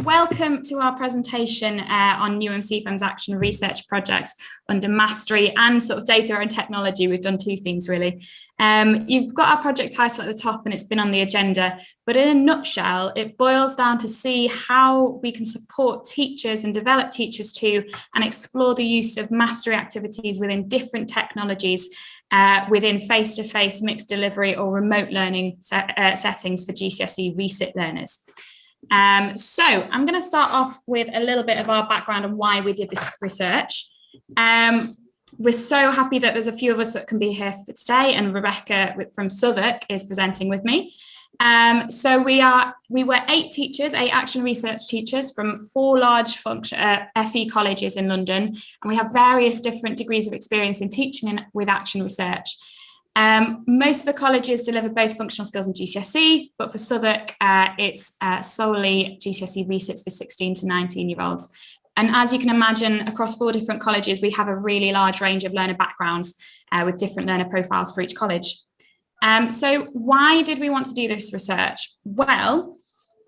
welcome to our presentation on Newham CFEM's Action Research Project under Mastery and sort of data and technology. We've done two themes really. You've got our project title at the top and it's been on the agenda, but in a nutshell, it boils down to see how we can support teachers and develop teachers too, and explore the use of mastery activities within different technologies within face-to-face, mixed delivery or remote learning settings for GCSE resit learners. So I'm going to start off with a little bit of our background and why we did this research. We're so happy that there's a few of us that can be here for today, and Rebecca from Southwark is presenting with me. So we were 8 action research teachers from 4 large FE colleges in London, and we have various different degrees of experience in teaching with action research. Most of the colleges deliver both functional skills and GCSE, but for Southwark, it's solely GCSE resits for 16 to 19-year-olds. And as you can imagine, across 4 different colleges, we have a really large range of learner backgrounds with different learner profiles for each college. So why did we want to do this research? Well,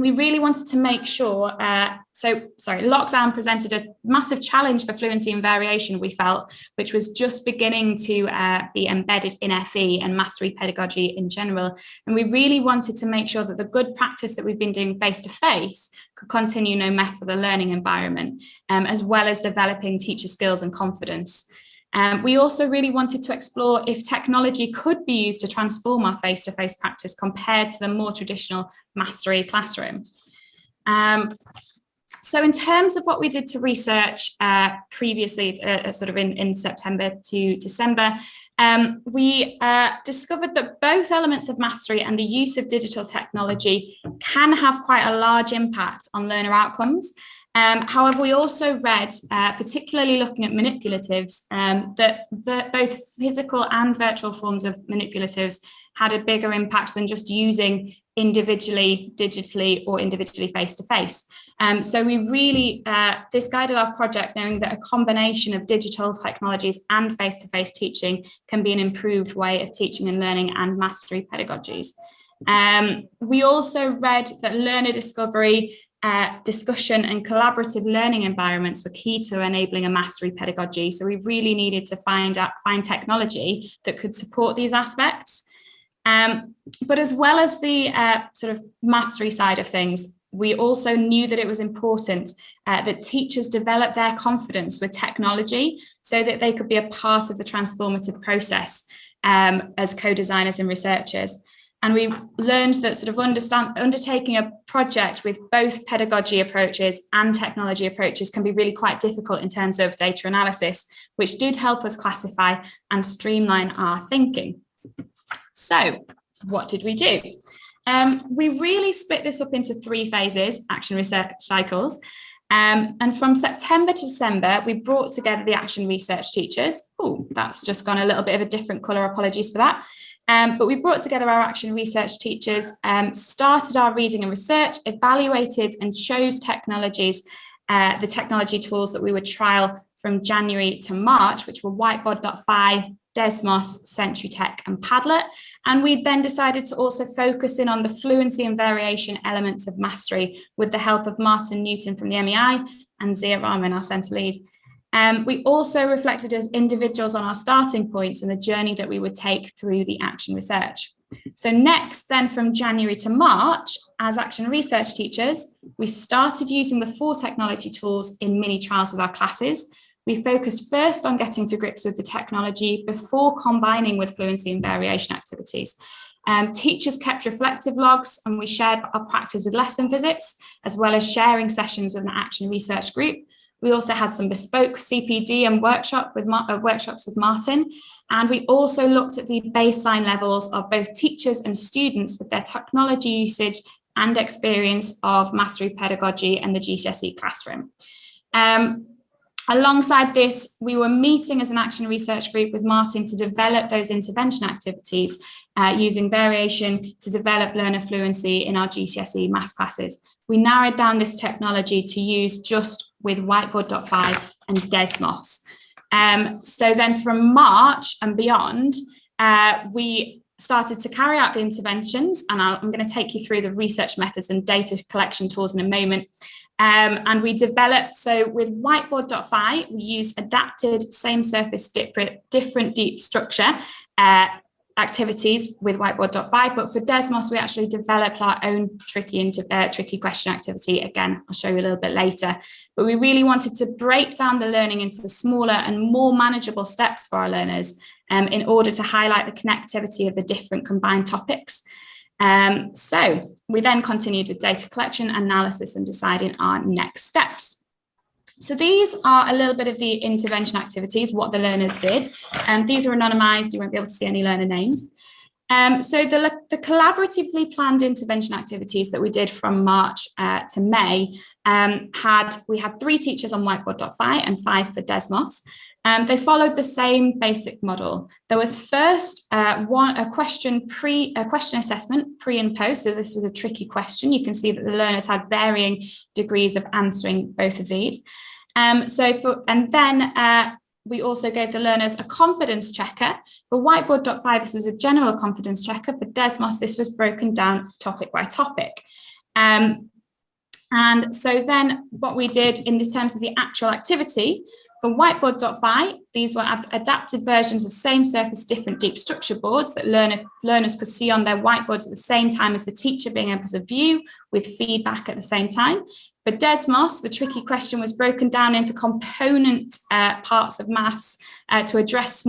we really wanted to make sure, lockdown presented a massive challenge for fluency and variation, we felt, which was just beginning to be embedded in FE and mastery pedagogy in general. And we really wanted to make sure that the good practice that we've been doing face-to-face could continue no matter the learning environment, as well as developing teacher skills and confidence. We also really wanted to explore if technology could be used to transform our face-to-face practice compared to the more traditional mastery classroom. So in terms of what we did to research previously, sort of in September to December, we discovered that both elements of mastery and the use of digital technology can have quite a large impact on learner outcomes. However, we also read, particularly looking at manipulatives, that both physical and virtual forms of manipulatives had a bigger impact than just using individually, digitally, or individually face-to-face. So we really, this guided our project, knowing that a combination of digital technologies and face-to-face teaching can be an improved way of teaching and learning and mastery pedagogies. We also read that learner discovery, discussion and collaborative learning environments were key to enabling a mastery pedagogy. So we really needed to find technology that could support these aspects. But as well as the sort of mastery side of things, we also knew that it was important that teachers develop their confidence with technology so that they could be a part of the transformative process as co-designers and researchers. And we learned that sort of undertaking a project with both pedagogy approaches and technology approaches can be really quite difficult in terms of data analysis, which did help us classify and streamline our thinking. So what did we do? We really split this up into 3 phases, action research cycles. And from September to December, we brought together the action research teachers. Oh, that's just gone a little bit of a different colour, apologies for that. But we brought together our action research teachers, started our reading and research, evaluated and chose technologies, the technology tools that we would trial from January to March, which were Whiteboard.fi, Desmos, CenturyTech and Padlet. And we then decided to also focus in on the fluency and variation elements of mastery with the help of Martin Newton from the MEI and Zia Rahman, our centre lead. We also reflected as individuals on our starting points and the journey that we would take through the action research. So next, then from January to March, as action research teachers, we started using the 4 technology tools in mini trials with our classes. We focused first on getting to grips with the technology before combining with fluency and variation activities. Teachers kept reflective logs and we shared our practice with lesson visits, as well as sharing sessions with an action research group. We also had some bespoke CPD and workshops with Martin. And we also looked at the baseline levels of both teachers and students with their technology usage and experience of mastery pedagogy and the GCSE classroom. Alongside this, we were meeting as an action research group with Martin to develop those intervention activities using variation to develop learner fluency in our GCSE maths classes. We narrowed down this technology to use just with Whiteboard.fi and Desmos. So then from March and beyond, we started to carry out the interventions, and I'm going to take you through the research methods and data collection tools in a moment. And we developed, so with whiteboard.fi, we used adapted same surface, different deep structure activities with whiteboard.fi, but for Desmos, we actually developed our own tricky question activity. Again, I'll show you a little bit later, but we really wanted to break down the learning into smaller and more manageable steps for our learners in order to highlight the connectivity of the different combined topics. So we then continued with data collection, analysis, and deciding our next steps. So these are a little bit of the intervention activities, what the learners did. These are anonymized, you won't be able to see any learner names. So the collaboratively planned intervention activities that we did from March to May, we had 3 teachers on whiteboard.fi and 5 for Desmos. They followed the same basic model. There was first a question assessment pre and post. So this was a tricky question. You can see that the learners had varying degrees of answering both of these. We also gave the learners a confidence checker. For whiteboard.fi, this was a general confidence checker. For Desmos, this was broken down topic by topic. And so then what we did in the terms of the actual activity, for whiteboard.fi, these were adapted versions of same surface, different deep structure boards that learners could see on their whiteboards at the same time as the teacher being able to view with feedback at the same time. For Desmos, the tricky question was broken down into component parts of maths to address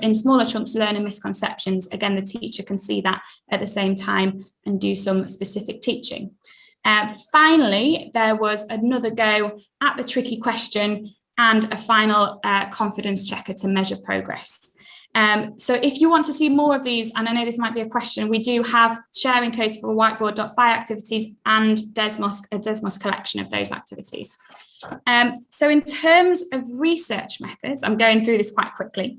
in smaller chunks learning misconceptions. Again, the teacher can see that at the same time and do some specific teaching. Finally, there was another go at the tricky question and a final confidence checker to measure progress. So if you want to see more of these, and I know this might be a question, we do have sharing codes for whiteboard.fi activities and a Desmos collection of those activities. So in terms of research methods, I'm going through this quite quickly.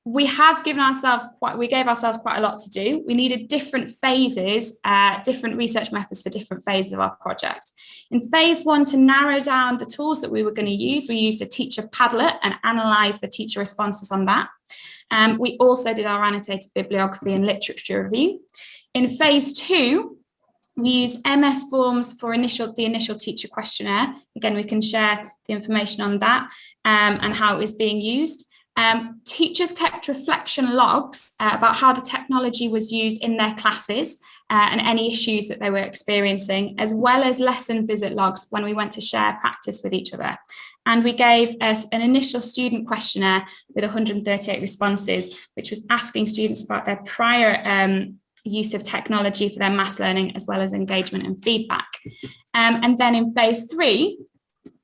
We gave ourselves quite a lot to do. We needed different phases, different research methods for different phases of our project. In phase 1, to narrow down the tools that we were going to use, we used a teacher Padlet and analysed the teacher responses on that. We also did our annotated bibliography and literature review. In phase 2, we used MS Forms for the initial teacher questionnaire. Again, we can share the information on that and how it was being used. Teachers kept reflection logs about how the technology was used in their classes and any issues that they were experiencing, as well as lesson visit logs when we went to share practice with each other. And we gave us an initial student questionnaire with 138 responses, which was asking students about their prior use of technology for their maths learning, as well as engagement and feedback. And then in phase 3,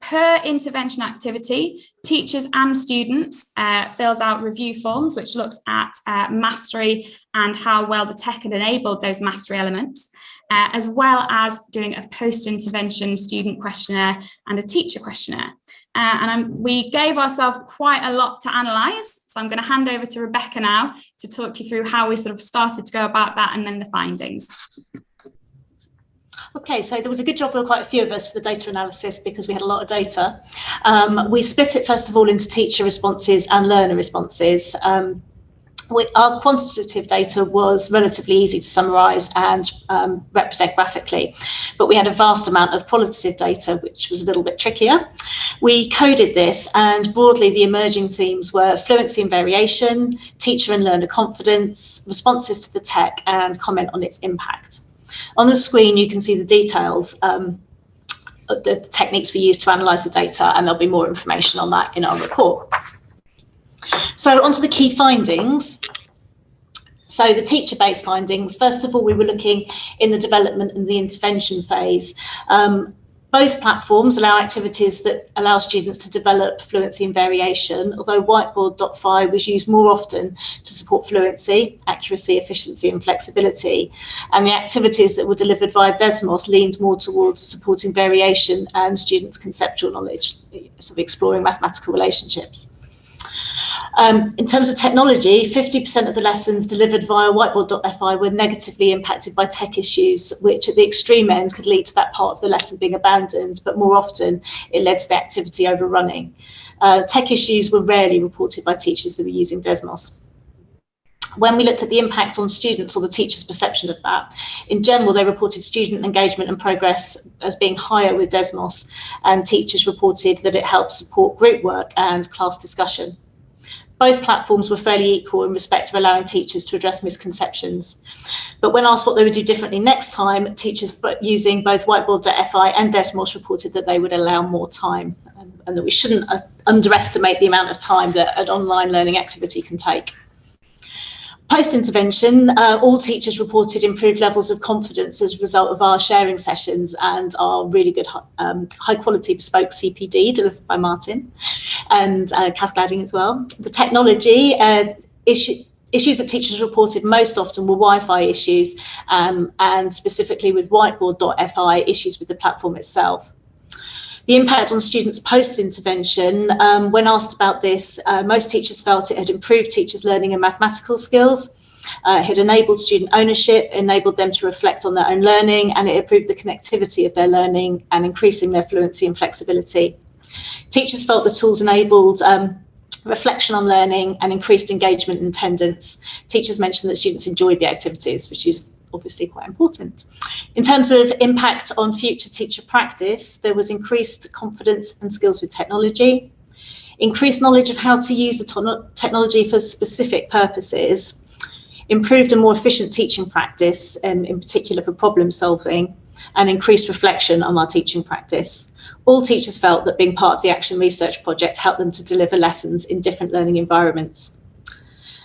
per intervention activity, teachers and students filled out review forms, which looked at mastery and how well the tech had enabled those mastery elements, as well as doing a post-intervention student questionnaire and a teacher questionnaire. We gave ourselves quite a lot to analyse, so I'm going to hand over to Rebecca now to talk you through how we sort of started to go about that and then the findings. Okay, so there was a good job for quite a few of us for the data analysis because we had a lot of data. We split it first of all into teacher responses and learner responses. Our quantitative data was relatively easy to summarise and represent graphically, but we had a vast amount of qualitative data, which was a little bit trickier. We coded this, and broadly the emerging themes were fluency and variation, teacher and learner confidence, responses to the tech, and comment on its impact. On the screen, you can see the details of the techniques we used to analyse the data, and there'll be more information on that in our report. So onto the key findings. So the teacher-based findings, first of all, we were looking in the development and the intervention phase. Both platforms allow activities that allow students to develop fluency and variation, although whiteboard.fi was used more often to support fluency, accuracy, efficiency and flexibility. And the activities that were delivered via Desmos leaned more towards supporting variation and students' conceptual knowledge, sort of exploring mathematical relationships. In terms of technology, 50% of the lessons delivered via whiteboard.fi were negatively impacted by tech issues, which at the extreme end could lead to that part of the lesson being abandoned, but more often it led to the activity overrunning. Tech issues were rarely reported by teachers that were using Desmos. When we looked at the impact on students or the teachers' perception of that, in general, they reported student engagement and progress as being higher with Desmos, and teachers reported that it helped support group work and class discussion. Both platforms were fairly equal in respect of allowing teachers to address misconceptions. But when asked what they would do differently next time, teachers using both Whiteboard.fi and Desmos reported that they would allow more time, and that we shouldn't underestimate the amount of time that an online learning activity can take. Post-intervention, all teachers reported improved levels of confidence as a result of our sharing sessions and our really good high-quality bespoke CPD delivered by Martin and Kath Gladding as well. The technology issues that teachers reported most often were Wi-Fi issues, and specifically with Whiteboard.fi, issues with the platform itself. The impact on students post-intervention, when asked about this, most teachers felt it had improved teachers' learning and mathematical skills, it had enabled student ownership, enabled them to reflect on their own learning, and it improved the connectivity of their learning and increasing their fluency and flexibility. Teachers felt the tools enabled reflection on learning and increased engagement and attendance. Teachers mentioned that students enjoyed the activities, which is obviously quite important. In terms of impact on future teacher practice, there was increased confidence and skills with technology, increased knowledge of how to use the technology for specific purposes, improved and more efficient teaching practice, in particular for problem solving, and increased reflection on our teaching practice. All teachers felt that being part of the Action Research project helped them to deliver lessons in different learning environments.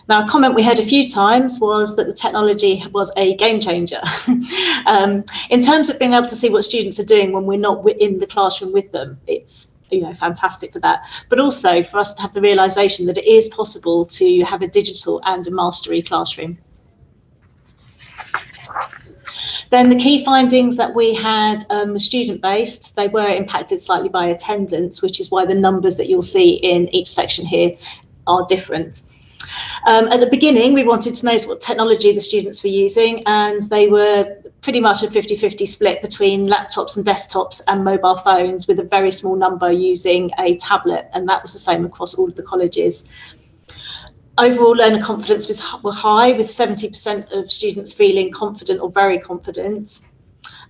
Now, a comment we heard a few times was that the technology was a game changer. In terms of being able to see what students are doing when we're not in the classroom with them, it's fantastic for that. But also for us to have the realisation that it is possible to have a digital and a mastery classroom. Then the key findings that we had were student-based. They were impacted slightly by attendance, which is why the numbers that you'll see in each section here are different. At the beginning, we wanted to know what technology the students were using, and they were pretty much a 50-50 split between laptops and desktops and mobile phones, with a very small number using a tablet, and that was the same across all of the colleges. Overall learner confidence were high, with 70% of students feeling confident or very confident.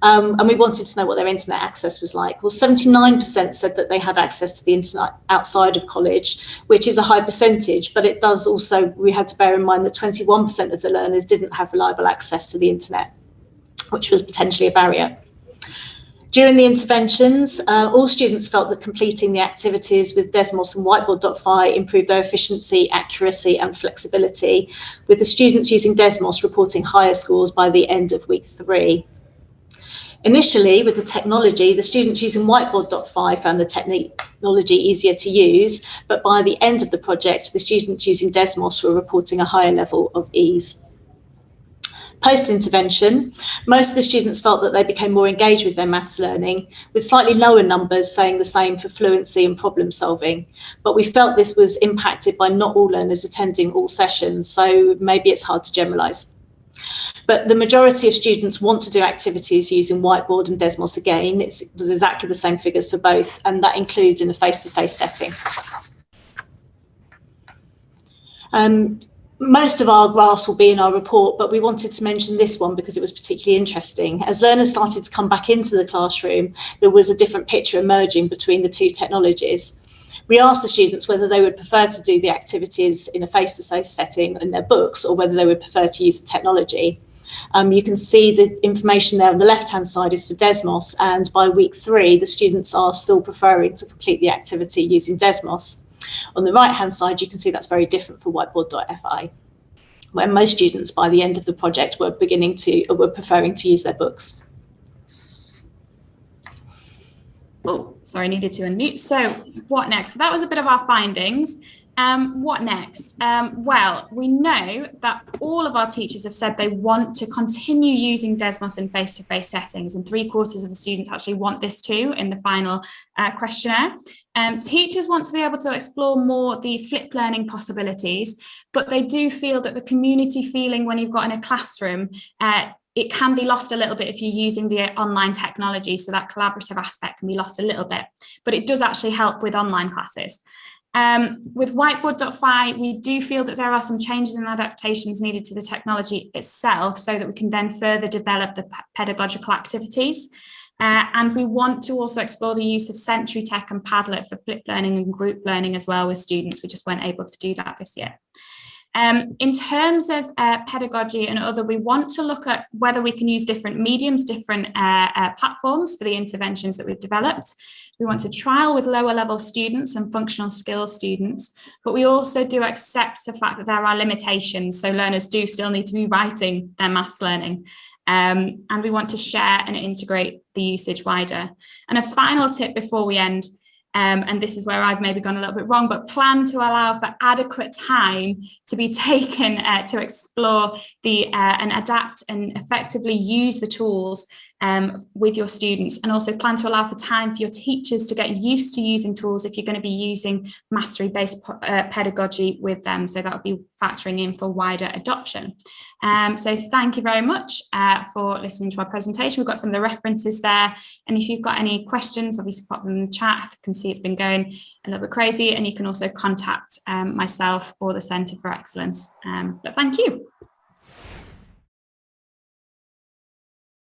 And we wanted to know what their internet access was like. Well, 79% said that they had access to the internet outside of college, which is a high percentage, but it does also, we had to bear in mind that 21% of the learners didn't have reliable access to the internet, which was potentially a barrier. During the interventions, all students felt that completing the activities with Desmos and Whiteboard.fi improved their efficiency, accuracy and flexibility, with the students using Desmos reporting higher scores by the end of week 3. Initially, with the technology, the students using Whiteboard.fi found the technology easier to use, but by the end of the project, the students using Desmos were reporting a higher level of ease. Post-intervention, most of the students felt that they became more engaged with their maths learning, with slightly lower numbers saying the same for fluency and problem solving. But we felt this was impacted by not all learners attending all sessions, so maybe it's hard to generalise. But the majority of students want to do activities using Whiteboard and Desmos again. It was exactly the same figures for both, and that includes in a face-to-face setting. Most of our graphs will be in our report, but we wanted to mention this one because it was particularly interesting. As learners started to come back into the classroom, there was a different picture emerging between the two technologies. We asked the students whether they would prefer to do the activities in a face-to-face setting in their books, or whether they would prefer to use the technology. You can see the information there on the left-hand side is for Desmos, and by week 3, the students are still preferring to complete the activity using Desmos. On the right-hand side, you can see that's very different for Whiteboard.fi, where most students by the end of the project were preferring to use their books. Oh, sorry, I needed to unmute. So what next? So that was a bit of our findings. What next? Well, we know that all of our teachers have said they want to continue using Desmos in face-to-face settings, and 3/4 of the students actually want this too in the final questionnaire. Teachers want to be able to explore more the flipped learning possibilities, but they do feel that the community feeling when you've got in a classroom, it can be lost a little bit if you're using the online technology, so that collaborative aspect can be lost a little bit, but it does actually help with online classes. With Whiteboard.fi, we do feel that there are some changes and adaptations needed to the technology itself so that we can then further develop the pedagogical activities. And we want to also explore the use of Sensory Tech and Padlet for flipped learning and group learning as well with students. We just weren't able to do that this year. In terms of pedagogy and other, we want to look at whether we can use different mediums, different platforms for the interventions that we've developed. We want to trial with lower level students and functional skills students, but we also do accept the fact that there are limitations. So learners do still need to be writing their maths learning. And we want to share and integrate the usage wider. And a final tip before we end, and this is where I've maybe gone a little bit wrong, but plan to allow for adequate time to be taken to explore and adapt and effectively use the tools with your students, and also plan to allow for time for your teachers to get used to using tools if you're going to be using mastery-based pedagogy with them. So that would be factoring in for wider adoption. So thank you very much for listening to our presentation. We've got some of the references there, and if you've got any questions, obviously pop them in the chat. I can see it's been going a little bit crazy, and you can also contact myself or the Centre for Excellence. But thank you.